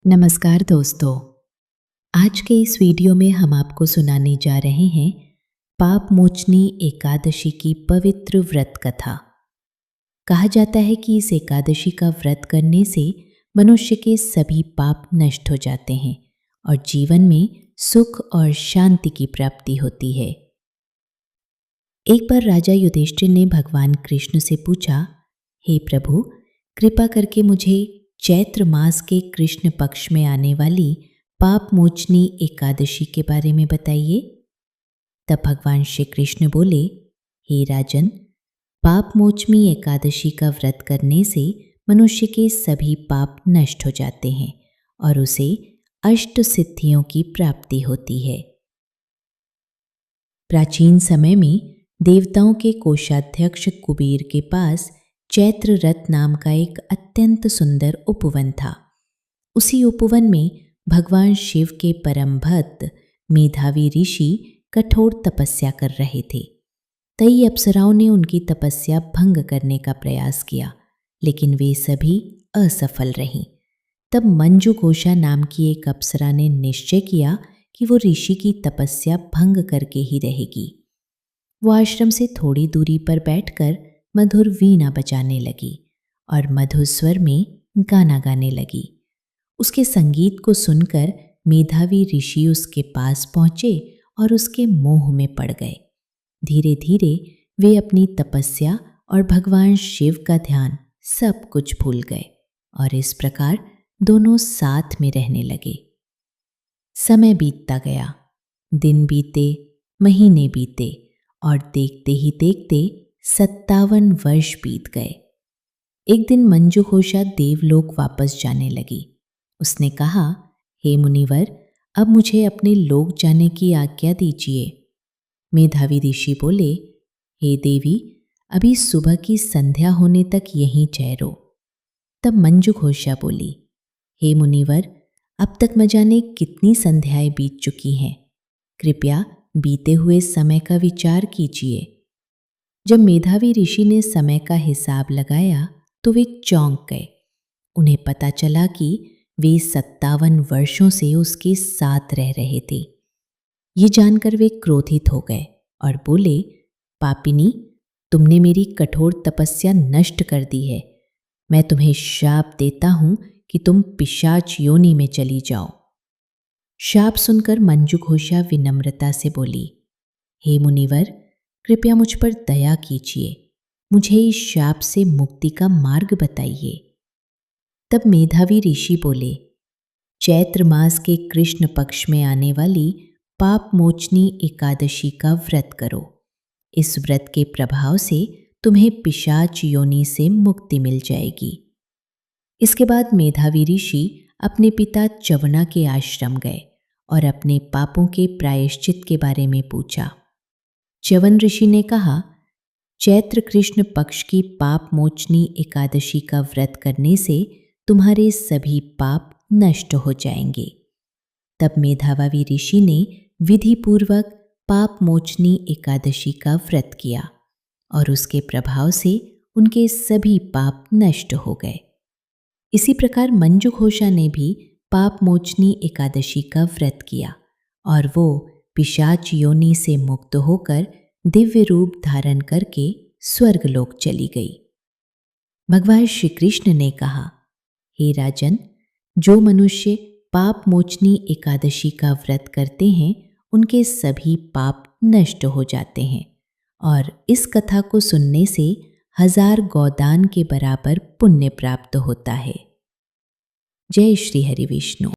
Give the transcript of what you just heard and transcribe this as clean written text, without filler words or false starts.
नमस्कार दोस्तों, आज के इस वीडियो में हम आपको सुनाने जा रहे हैं पाप मोचनी एकादशी की पवित्र व्रत कथा। कहा जाता है कि इस एकादशी का व्रत करने से मनुष्य के सभी पाप नष्ट हो जाते हैं और जीवन में सुख और शांति की प्राप्ति होती है। एक बार राजा युधिष्ठिर ने भगवान कृष्ण से पूछा, हे प्रभु, कृपा करके मुझे चैत्र मास के कृष्ण पक्ष में आने वाली पाप मोचनी एकादशी के बारे में बताइए। तब भगवान श्री कृष्ण बोले, हे राजन, पाप मोचनी एकादशी का व्रत करने से मनुष्य के सभी पाप नष्ट हो जाते हैं और उसे अष्ट सिद्धियों की प्राप्ति होती है। प्राचीन समय में देवताओं के कोषाध्यक्ष कुबेर के पास चैत्र रथ नाम का एक अत्यंत सुंदर उपवन था। उसी उपवन में भगवान शिव के परम भक्त मेधावी ऋषि कठोर तपस्या कर रहे थे। कई अप्सराओं ने उनकी तपस्या भंग करने का प्रयास किया, लेकिन वे सभी असफल रहीं। तब मंजू घोषा नाम की एक अप्सरा ने निश्चय किया कि वो ऋषि की तपस्या भंग करके ही रहेगी। वो आश्रम से थोड़ी दूरी पर बैठकर मधुर वीणा बजाने लगी और मधुर स्वर में गाना गाने लगी। उसके संगीत को सुनकर मेधावी ऋषि उसके पास पहुंचे और उसके मोह में पड़ गए। धीरे धीरे वे अपनी तपस्या और भगवान शिव का ध्यान सब कुछ भूल गए और इस प्रकार दोनों साथ में रहने लगे। समय बीतता गया, दिन बीते, महीने बीते और देखते ही देखते 57 वर्ष बीत गए। एक दिन मंजू घोषा देवलोक वापस जाने लगी। उसने कहा, हे मुनिवर, अब मुझे अपने लोक जाने की आज्ञा दीजिए। मेधावी ऋषि बोले, हे देवी, अभी सुबह की संध्या होने तक यहीं ठहरो। तब मंजू घोषा बोली, हे मुनिवर, अब तक न जाने कितनी संध्याएं बीत चुकी हैं। कृपया बीते हुए समय का विचार कीजिए। जब मेधावी ऋषि ने समय का हिसाब लगाया तो वे चौंक गए। उन्हें पता चला कि वे 57 वर्षों से उसके साथ रह रहे थे। ये जानकर वे क्रोधित हो गए और बोले, पापिनी, तुमने मेरी कठोर तपस्या नष्ट कर दी है। मैं तुम्हें शाप देता हूं कि तुम पिशाच योनि में चली जाओ। शाप सुनकर मंजू घोषा विनम्रता से बोली, हे मुनिवर, कृपया मुझ पर दया कीजिए, मुझे इस शाप से मुक्ति का मार्ग बताइए। तब मेधावी ऋषि बोले, चैत्र मास के कृष्ण पक्ष में आने वाली पाप मोचनी एकादशी का व्रत करो। इस व्रत के प्रभाव से तुम्हें पिशाच योनि से मुक्ति मिल जाएगी। इसके बाद मेधावी ऋषि अपने पिता च्यवना के आश्रम गए और अपने पापों के प्रायश्चित के बारे में पूछा। च्यवन ऋषि ने कहा, चैत्र कृष्ण पक्ष की पाप मोचनी एकादशी का व्रत करने से तुम्हारे सभी पाप नष्ट हो जाएंगे। तब मेधावी ऋषि ने विधि पूर्वक पाप मोचनी एकादशी का व्रत किया और उसके प्रभाव से उनके सभी पाप नष्ट हो गए। इसी प्रकार मंजू घोषा ने भी पाप मोचनी एकादशी का व्रत किया और वो पिशाच योनि से मुक्त होकर दिव्य रूप धारण करके स्वर्गलोक चली गई। भगवान श्री कृष्ण ने कहा, हे राजन, जो मनुष्य पाप मोचनी एकादशी का व्रत करते हैं उनके सभी पाप नष्ट हो जाते हैं और इस कथा को सुनने से 1000 गोदान के बराबर पुण्य प्राप्त होता है। जय श्री हरि विष्णु।